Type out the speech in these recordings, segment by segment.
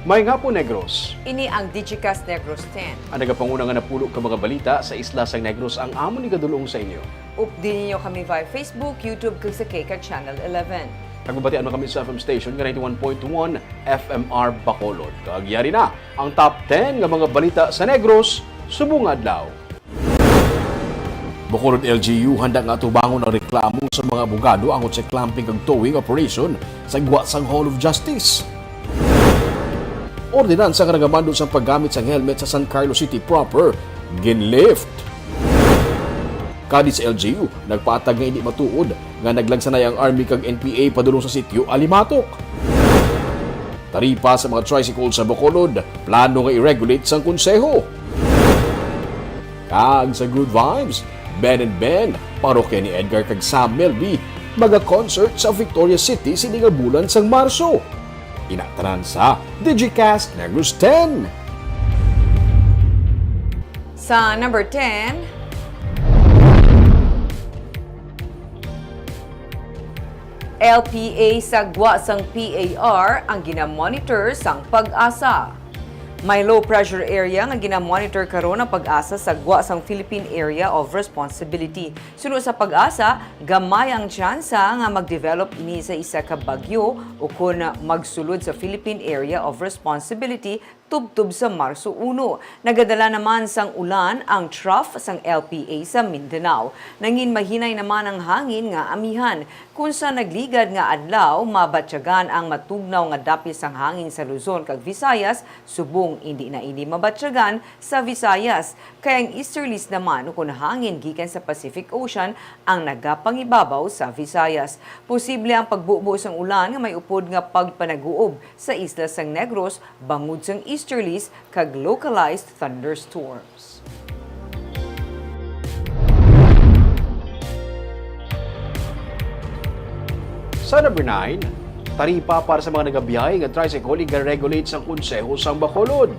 May nga po, Negros. Ini ang Digicast Negros 10. Ang nagapanguna nga napulo ka mga balita sa isla sang Negros ang amon ni kadulong sa inyo. Update ninyo kami via Facebook, YouTube, kag sa Kika Channel 11. Nagbabatian mo kami sa FM station nga 91.1 FMR Bacolod. Kagyari na ang top 10 nga mga balita sa Negros subong adlaw. Bacolod LGU handa nga tubangon ang reklamo sa mga abogado angot sa clamping kag towing operation sa Guasang Hall of Justice. Ordinansa nga nagamando sa paggamit sa helmet sa San Carlos City proper, ginlift. Kadi sa LGU, nagpaatag nga hindi matuod nga naglagsanay ang Army kag NPA padulong sa sitio Alimatok. Taripa sa mga tricycle sa Bacolod, plano nga i-regulate sang konseho. Kag sa Good Vibes, Ben and Ben, parokya ni Edgar kag Sam Melby, maga-concert sa Victoria City sininga bulan sang Marso. Inatanan sa Digicast Negros 10. Sa number 10, LPA sagwa sang PAR ang ginamonitor sang pag-asa. May low pressure area nga ginamonitor karon ang pag-asa sa gwa sang Philippine Area of Responsibility. Sunod sa pag-asa, gamay ang tsansa nga mag-develop ini sa isa ka bagyo o kung magsulod sa Philippine Area of Responsibility tubtub sa Marso 1. Nagadala naman sang ulan ang trough sang LPA sa Mindanao. Nangin mahinay naman ang hangin nga amihan. Kung sa nagligad nga adlaw, mabatyagan ang matugnaw nga dapis sang hangin sa Luzon kag Visayas, subong hindi na ini mabatyagan sa Visayas. Kaya ang easterlies naman kung hangin gikan sa Pacific Ocean ang nagapangibabaw sa Visayas. Posible ang pagbubo sang ulan nga may upod nga pagpanaguob sa isla sang Negros bangod sang easterlies kag localized thunderstorms. Sa number 9, taripa para sa mga nagabiyahe nga tricycle i-regulate sang konseho sang Bacolod.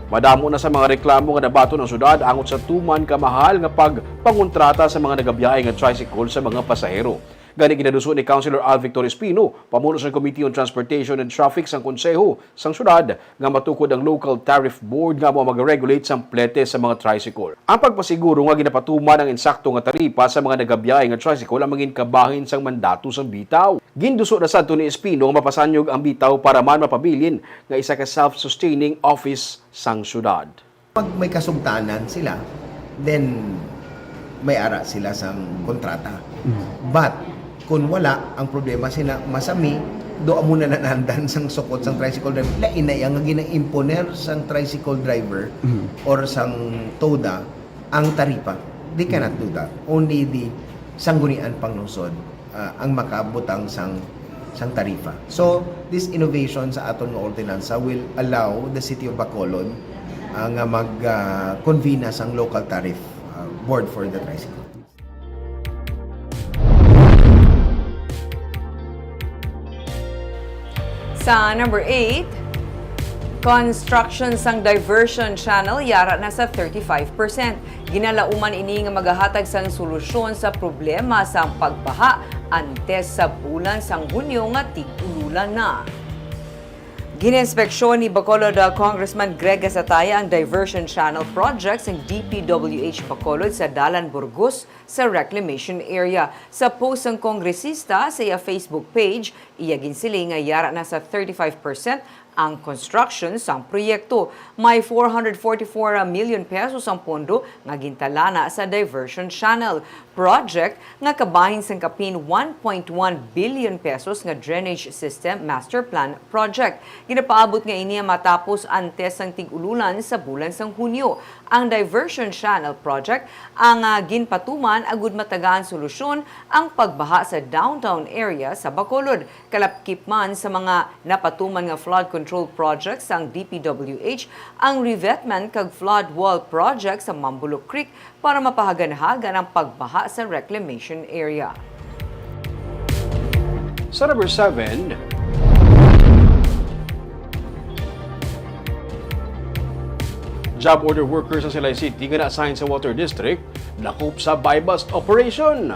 Madamo na sa mga reklamo nga nabato ng syudad angot sa tuman kamahal nga pagpangontrata sa mga nagabiyahe nga tricycle sa mga pasahero. Gani ginaduso ni Councilor Al Victor Espino, pamuno sa Committee on Transportation and Traffic sang konseho sang syudad nga matukod ang local tariff board nga mo mag-regulate sang plete sa mga tricycle. Ang pagpasiguro nga ginapatuman ang insakto nga taripa sa mga nagabiyahe nga tricycle ang mangin kabahin sang mandato sang bitaw. Ginduso na sadto ni Espino nga mapasanyog ang bitaw para man mapabilin nga isa ka self-sustaining office sang syudad. Pag may kasugtanan sila, then may ara sila sang kontrata. But kung wala, ang problema sila masami, doon muna nanandan sang sukot sang tricycle driver. Lain na yang gina-imponer sang tricycle driver or sang TODA ang taripa. They cannot do that. Only the sanggunian panglungsod ang makabutang sang tarifa. So, this innovation sa aton nga ordinansa will allow the City of Bacolod nga mag-convene sang local tariff board for the tricycle. Sa number 8, construction sang diversion channel yara na sa 35%. Ginalauman ini nga magahatag sang solusyon sa problema sang pagbaha antes sa bulan sang Hunyo nga tig-ululan na. Gininspeksyon ni Bacolod Congressman Greg Gasataya ang diversion channel project ng DPWH Bacolod sa Dalan Burgos sa reclamation area. Sa post ng kongresista sa iya Facebook page, iyagin sila nga yara na sa 35% ang construction sang proyekto. May 444 million pesos ang pondo nga gintalana sa diversion channel project nga kabahin sang kapin 1.1 billion pesos nga drainage system master plan project. Ginapaabot nga ini matapos antes sang tig-ululan sa bulan sang Hunyo. Ang diversion channel project ang ginpatuman agud matagaan solusyon ang pagbaha sa downtown area sa Bacolod. Kalapkip man sa mga napatuman nga flood control projects sang DPWH ang revetment kag flood wall project sa Mambulok Creek para mapahagan-hagan ang pagbaha sa reclamation area. Sa number 7, job order workers sa Silay City nga na-assign sa Water District nakop sa buy-bust operation.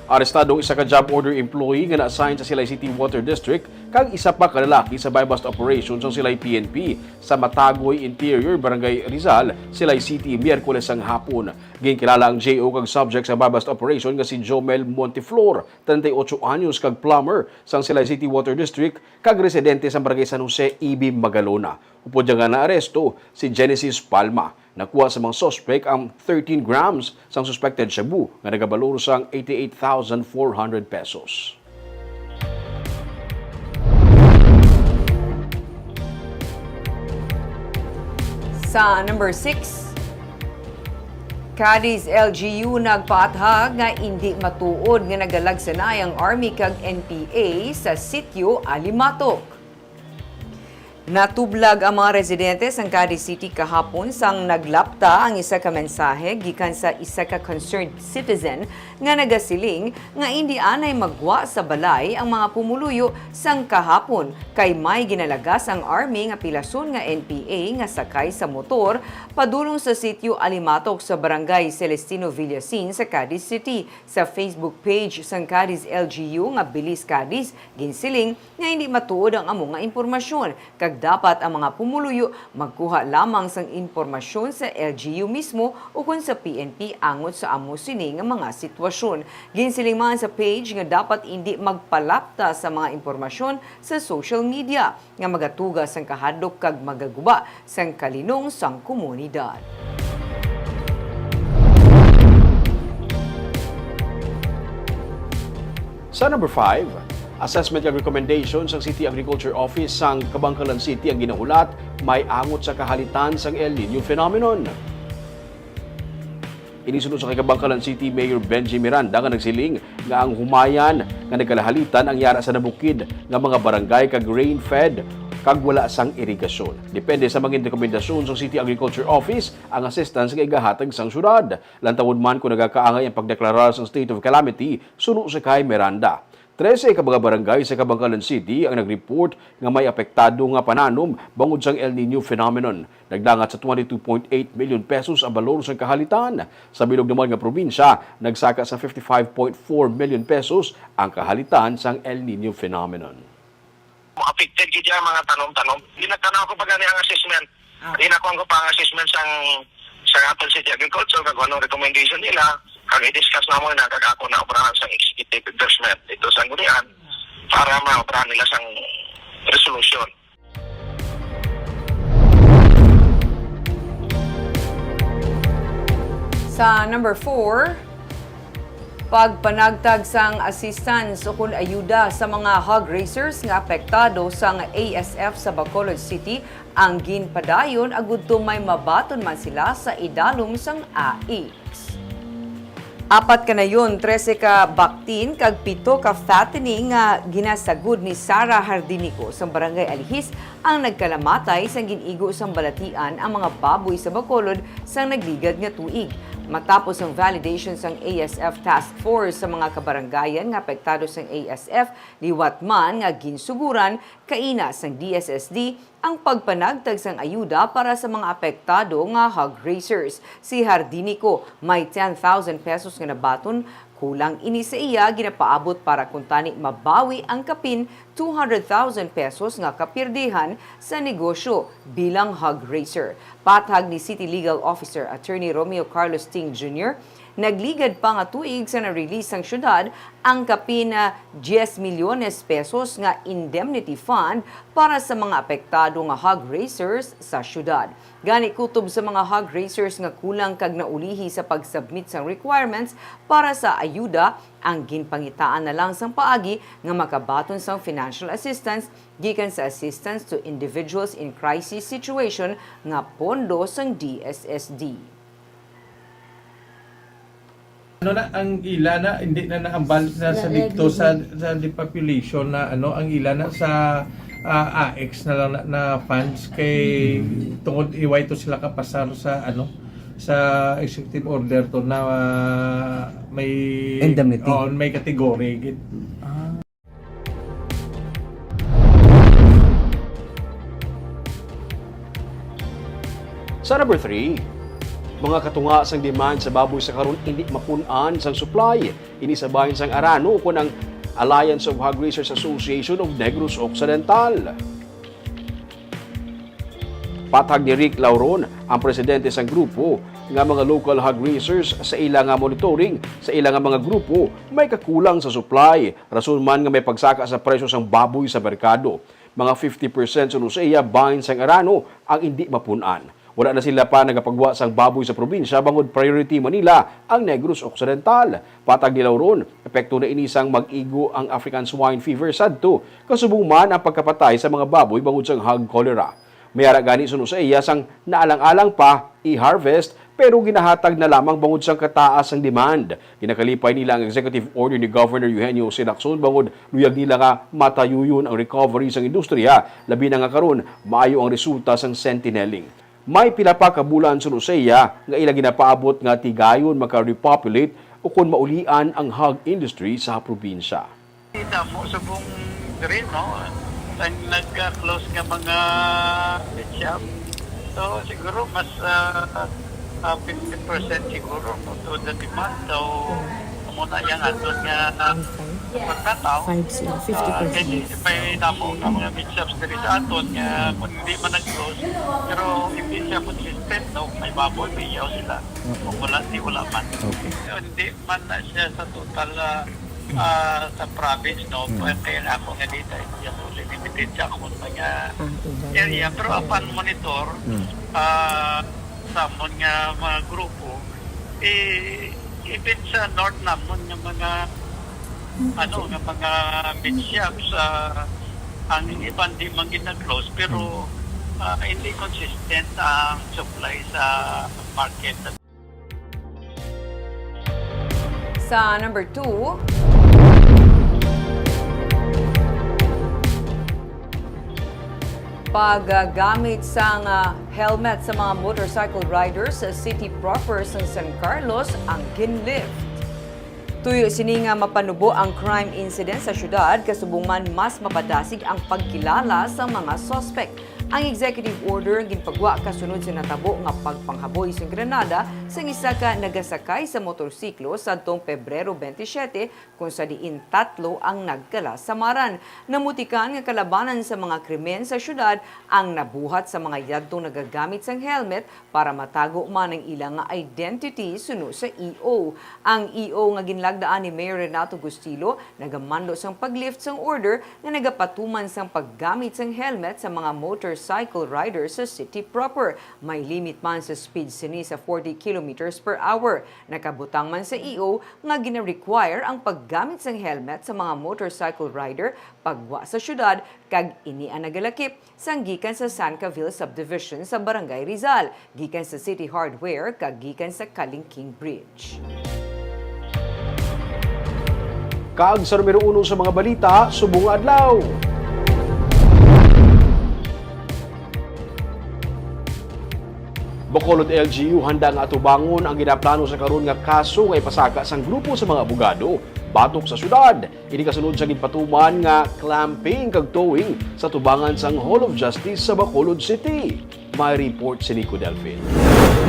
Arestadong isa ka job order employee nga na-assign sa Silay City Water District kag isa pa ka lalaki sa buy-bust operations sa Silay PNP sa Matagoy Interior, Barangay Rizal, Silay City, Miyerkules ang hapon. Ginkilala ang JO kag subject sa buy-bust operation nga si Jomel Monteflor, 38 anyos kag plumber sa Silay City Water District kag residente sa Barangay San Jose, Ibi, Magalona. Upod nga na-aresto si Genesis Palma. Nakuha sa mga suspect ang 13 grams sang suspected shabu nga nagabalor sang 88,400 pesos. Sa number 6, Cadiz LGU nagpaathag nga hindi matuod nga nagalagsanay ang Army kag NPA sa sitio Alimatok. Natublag ang mga residente sa Cadiz City kahapon sang naglapta ang isa ka mensahe gikan sa isa ka concerned citizen nga nagasiling nga hindi anay magwa sa balay ang mga pumuluyo sang kahapon kay may ginalagas ang army nga pilason nga NPA nga sakay sa motor padulong sa sitio Alimatok sa barangay Celestino Villasin sa Cadiz City. Sa Facebook page sang Cadiz LGU nga Bilis Cadiz ginsiling nga hindi matuod ang amo nga impormasyon kag dapat ang mga pumuluyo magkuha lamang sang impormasyon sa LGU mismo o kung sa PNP angot sa amo sini nga mga sitwasyon. Ginsiling man sa page nga dapat hindi magpalapta sa mga impormasyon sa social media nga magatuga sang kahadlok kag magaguba sang kalinong sang komunidad. Sa number 5, assessment and recommendations ng City Agriculture Office sang Kabangkalan City ang ginahulat may angot sa kahalitan sang El Nino phenomenon. Inisunod sa Kabangkalan City Mayor Benji Miranda nga nagsiling nga ang humayan nga nagkalahalitan ang yara sa nabukid nga mga barangay kag rain-fed kag wala sang irigasyon. Depende sa mga rekomendasyon sa City Agriculture Office ang assistance nga igahatag sang syudad. Lantawon man kung nagakaangay ang pagdeklarar sang state of calamity suno sa kay Miranda. 13 ka mga barangay sa Kabangkalan City ang nag-report nga may apektado nga pananom bangod sang El Nino phenomenon. Nagdangat sa 22.8 million pesos ang balor sa kahalitan. Sa bilog naman nga probinsya, nagsaka sa 55.4 million pesos ang kahalitan sang El Nino phenomenon. Affected gid ang mga tanom-tanom. Ginatanaw ko pa gani ang assessment. Inakuha ko pa ang assessment sa Apple City Agriculture kag anong recommendation nila. Kag i-discuss na mo na kag ako na operahan sa executive endorsement ito sa gunian para ma-operahan nila sang resolution. Sa number 4, pagpanagtag sang assistance o kun ayuda sa mga hog raisers nga apektado sang ASF sa Bacolod City ang ginpadayon agudto may mabaton man sila sa idalom sang AX. 4 kanayon, 13 ka baktin kag 7 ka fattening nga ginasagud ni Sara Hardinico sa Barangay Alihis ang nagkalamatay sang ginigo sang balatian ang mga baboy sa Bacolod sang nagligad nga tuig. Matapos ang validation sang ASF Task Force sa mga kabarangayan nga apektado sang ASF, liwat man nga ginsuguran kaina sang DSSD ang pagpanagtag sang ayuda para sa mga apektado nga hog raisers. Si Hardinico may 10,000 pesos nga nabaton, kulang ini sa iya ginapaabot para kuntani mabawi ang kapin 200,000 pesos nga kapirdihan sa negosyo bilang hog raiser. Patag ni City Legal Officer Attorney Romeo Carlos Ting Jr., nagligad pa nga tuig sa na-release ang syudad ang kapin na 10 milyones pesos nga indemnity fund para sa mga apektado nga hog raisers sa syudad. Gani kutob sa mga hog raisers nga kulang kag naulihi sa pag-submit sang requirements para sa ayuda, ang ginpangitaan na lang sang paagi nga makabaton sang financial assistance gikan sa assistance to individuals in crisis situation nga pondo sang DSSD. Ano na ang ila na hindi na naambal na sa dito sa depopulation na ang ila na sa AX na lang na funds kay tungod iway to sila kapasar sa sa executive order to na may Indemnity. May category. Sa number 3, Mga katunga sang demand sa baboy sa karon hindi mapunan sang supply. Ini sa bahin sang Arano kun ang Alliance of Hog Raisers Association of Negros Occidental. Patag ni Rick Lauron, ang presidente sang grupo nga mga local hog raisers sa ilang nga monitoring sa ilang nga mga grupo may kakulang sa supply. Rason man nga may pagsaka sa presyo sang baboy sa merkado. Mga 50% suno sa iya bahin sang Arano ang hindi mapunan. Wala na sila pa nagapagwa sang baboy sa probinsya bangod priority Manila ang Negros Occidental. Patag ni Lauron, epekto na inisang mag-igo ang African swine fever sadto kasubong man ang pagkapatay sa mga baboy bangod sang hog cholera. May ara gani suno sa iya sang naalang-alang pa i-harvest pero ginahatag na lamang bangod sang kataas ang demand. Ginakalipay nila ang executive order ni Governor Eugenio C. Lacson bangod luyag nila nga matayuyon ang recovery sang industriya. Labi na nga karon maayo ang resulta sang sentineling. May pila pa ka bulan suno sa iya nga ila ginapaabot nga tigayon maka-repopulate o kung maulian ang hog industry sa probinsya. Kita mo sa buong rin, no? Ang nagka-close nga mga pet shop. So, siguro mas 50% siguro no, to the demand. So, muna yung aton nga pagkataw. 50%. May namo ng mga pet shops diri sa aton nga kung hindi man nag-close. Pero hindi siya consistent, no? May baboy, may yaw sila. Kung wala, wala man. Okay. Hindi man na siya sa total sa province, no? Kaya nga ako nga dito, limited siya kung mga area. Pero upon monitor, sa mga grupo, even sa north namon ng mga ng mga meat shops, ang iban di man gina-close, pero hindi consistent ang supply sa market. Sa number 2, paggamit sang helmet sa mga motorcycle riders sa city proper sa San Carlos ang ginlift. Tuyo sini nga mapanubo ang crime incident sa syudad kasubong man mas mapadasig ang pagkilala sa mga suspect. Ang executive order ginpagwa kasunod sa natabo nga pagpanghaboy sa Granada sa isa ka nagasakay sa motorsiklo sadtong Pebrero 27 kung sa diin 3 ang nagkala sa maran. Namutikan nga kalabanan sa mga krimen sa syudad ang nabuhat sa mga yadtong nagagamit sang helmet para matago man ang ilang nga identity suno sa EO. Ang EO nga ginlagdaan ni Mayor Renato Gustilo nagamando sang paglift sang order nga nagapatuman sang paggamit sang helmet sa mga motorcycle riders sa city proper. May limit man sa speed sini sa 40 kilometers per hour. Nakabutang man sa EO nga gina-require ang paggamit sang helmet sa mga motorcycle rider pagwa sa syudad kag ini ang nagalakip sang gikan sa San Cavil Subdivision sa Barangay Rizal, gikan sa City Hardware kag gikan sa Kalingking Bridge. Kaag sa numero 1 sa mga balita, subong adlaw. Bacolod LGU handa nga atubangon ang ginaplano sa karon nga kaso nga ipasaka sang grupo sa mga abogado batok sa syudad. Ini kasunod sa ginpatuman nga clamping kag towing sa tubangan sang Hall of Justice sa Bacolod City. May report si Nico Delfin.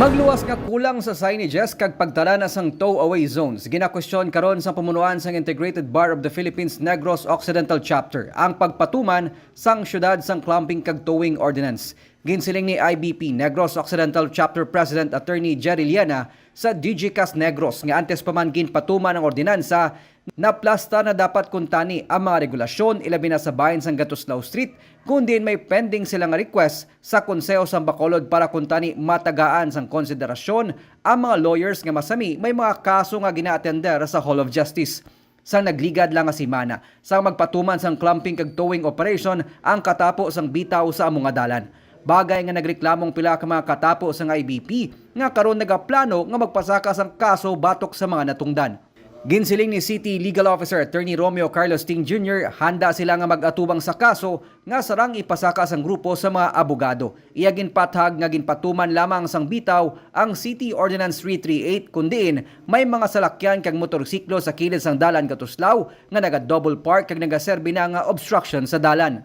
Magluwas nga kulang sa signages kag pagtala na sang tow-away zones. Ginakwestiyon karon sa pamunuan sang Integrated Bar of the Philippines Negros Occidental Chapter ang pagpatuman sang syudad sang clamping kag towing ordinance. Ginsiling ni IBP Negros Occidental Chapter President Attorney Jerry Liana sa DGCAS Negros nga antes pa man ginpatuman ang ordinansa na plasta na dapat kuntani ang mga regulasyon ilabi na sa bahin sang Gatuslao Street kundi may pending sila nga request sa Konseho sang Bacolod para kuntani matagaan sang konsiderasyon ang mga lawyers nga masami may mga kaso nga gina-attender sa Hall of Justice. Sang nagligad lang nga simana sang magpatuman sang clamping kag towing operation ang katapo sang bitaw sa among nga dalan. Bagay nga nagreklamong pila ka mga katapo sa IBP nga karon nagaplano nga magpasaka sang kaso batok sa mga natungdan. Ginsiling ni City Legal Officer Attorney Romeo Carlos Ting Jr. handa sila nga mag-atubang sa kaso nga sarang ipasaka sang grupo sa mga abogado. Iya ginpathag nga ginpatuman lamang sang bitaw ang City Ordinance 338 kundiin may mga salakyan kag motorsiklo sa kilid sang dalan Gatuslao nga naga-double park kag nagaserbi na nga obstruction sa dalan.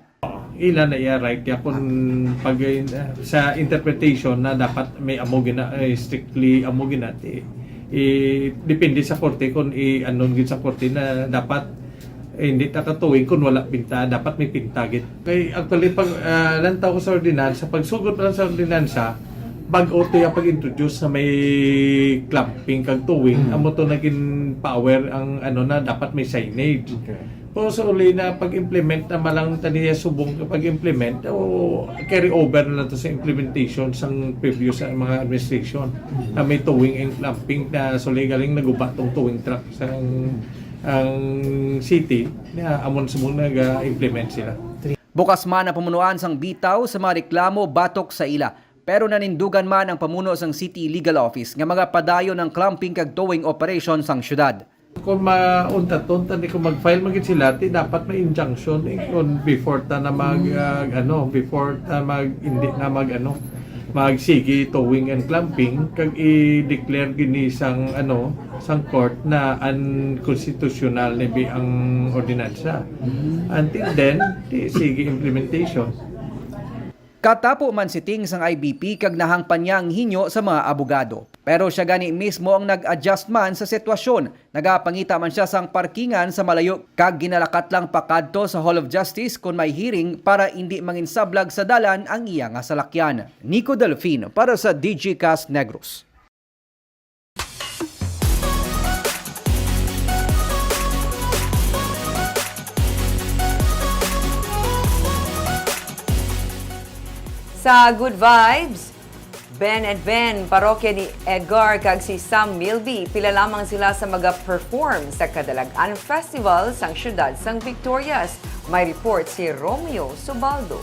ila na iya right ya kung pag sa interpretation na dapat may amo gina strictly amo gina depende sa korte kung anon gid sa korte na dapat hindi takatuwing kung wala pinta, dapat may pintagit. Kay actually pag lantaw ko sa ordinansa, pag sugod pa lang sa ordinansa, bag-o to yung pag-introduce na may clamping kag tuwing, amo to naging power ang ano na dapat may signage. Pero sa uli na pag-implement na malang taniya subong pag-implement o carry over na lang to sa implementation sa previous sa mga administration na may towing and clamping na suli galing naguba tong towing truck sa ang city na amon subong nag-implement sila. Bukas man ang pamunuan sang bitaw sa mga reklamo batok sa ila. Pero nanindugan man ang pamuno sang City Legal Office nga mga padayon ng clamping kag towing operation sang syudad. Kung maunta-tunta ni kung mag-file magit sila, dapat may injunction kung before ta na before ta hindi na magsigi towing and clamping kag i-declare gini sang sang court na unconstitutional ni ang ordinansa. Until then, sige implementation. Katapo man si Ting sang IBP kag nahangpan niya ang hinyo sa mga abogado. Pero siya gani mismo ang nag-adjust man sa sitwasyon. Nagapangita man siya sang parkingan sa malayo kag ginalakat lang pakadto sa Hall of Justice kung may hearing para hindi manginsablag sa dalan ang iya nga salakyan. Nico Delfin para sa DGCast Negros. Sa Good Vibes, Ben and Ben, parokya ni Edgar kag si Sam Milby, pila lamang sila sa mag-perform sa Kadalagan Festival sang syudad sang Victorias. May report si Romeo Subaldo.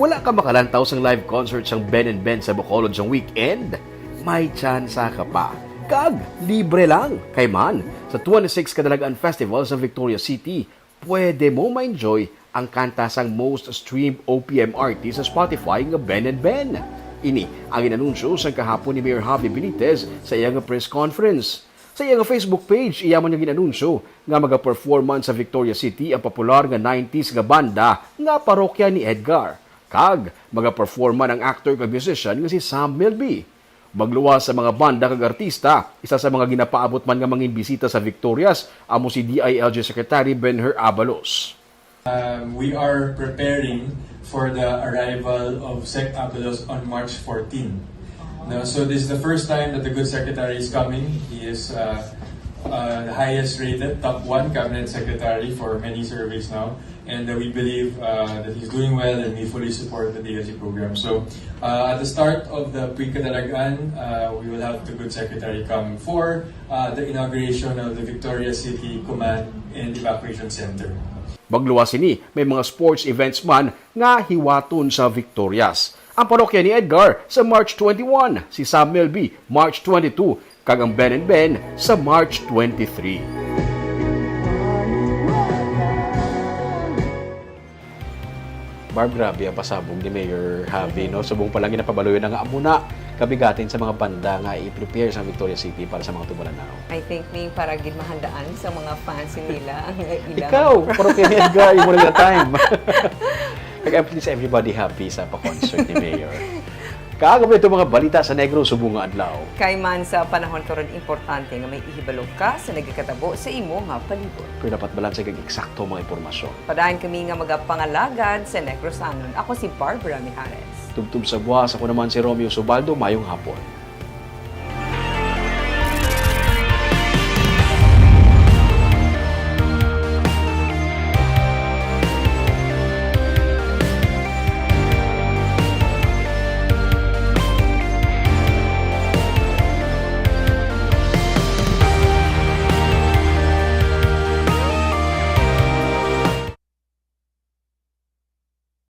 Wala ka makalantaw sang live concert sang Ben and Ben sa Bacolod sang weekend? May tsansa ka pa. Kag, libre lang. Kay man, sa 26 Kadalagan Festival sa Victoria City, pwede mo ma-enjoy ang kanta sang most streamed OPM artist sa Spotify nga Ben and Ben. Ini ang inanunsyo sa kahapon ni Mayor Javi Benitez sa iyang press conference. Sa iyang Facebook page, iyaman niya ginanunsyo nga mag-performance sa Victoria City ang popular nga 90s nga banda nga parokya ni Edgar. Kag, mag-performan ang actor kag musician nga si Sam Milby. Magluwas sa mga banda kag artista, isa sa mga ginapaabot man nga mangin bisita sa Victorias, amo si DILG Secretary Benher Abalos. We are preparing for the arrival of Sec Abalos on March 14. No, so this is the first time that the good secretary is coming. He is the highest rated, top 1 cabinet secretary for many surveys now. And we believe that he's doing well and we fully support the DLG program. So at the start of the Pre-Kadalagan, we will have the good secretary come for the inauguration of the Victoria City Command and Evacuation Center. Magluwas ini, may mga sports events man nga hiwaton sa Victorias. Ang parokya ni Edgar sa March 21, si Sam Milby March 22, kag ang Ben and Ben sa March 23. Barb, grabe ang pasabog ni Mayor Javi, no? Subong pa lang ginapabaloy na nga muna kabigatin sa mga banda nga i-prepare sa Victoria City para sa mga tumalanao. I think may para gid mahandaan sa mga fans nila ang ilang. Ikaw, parokya ni Edgar, yung muna time. Please everybody happy sa pa-concert ni Mayor. Kaagap ito mga balita sa Negros subong nga adlaw. Kay man sa panahon karon importante nga may ihibalo ka sa nagakatabo sa imo nga palibot. Kung dapat balanse kag eksakto mga impormasyon. Padayon kami nga magapangalagad sa Negrosanon. Ako si Barbara Mijares. Tubtub sa buwas, ako naman si Romeo Subaldo, mayong hapon.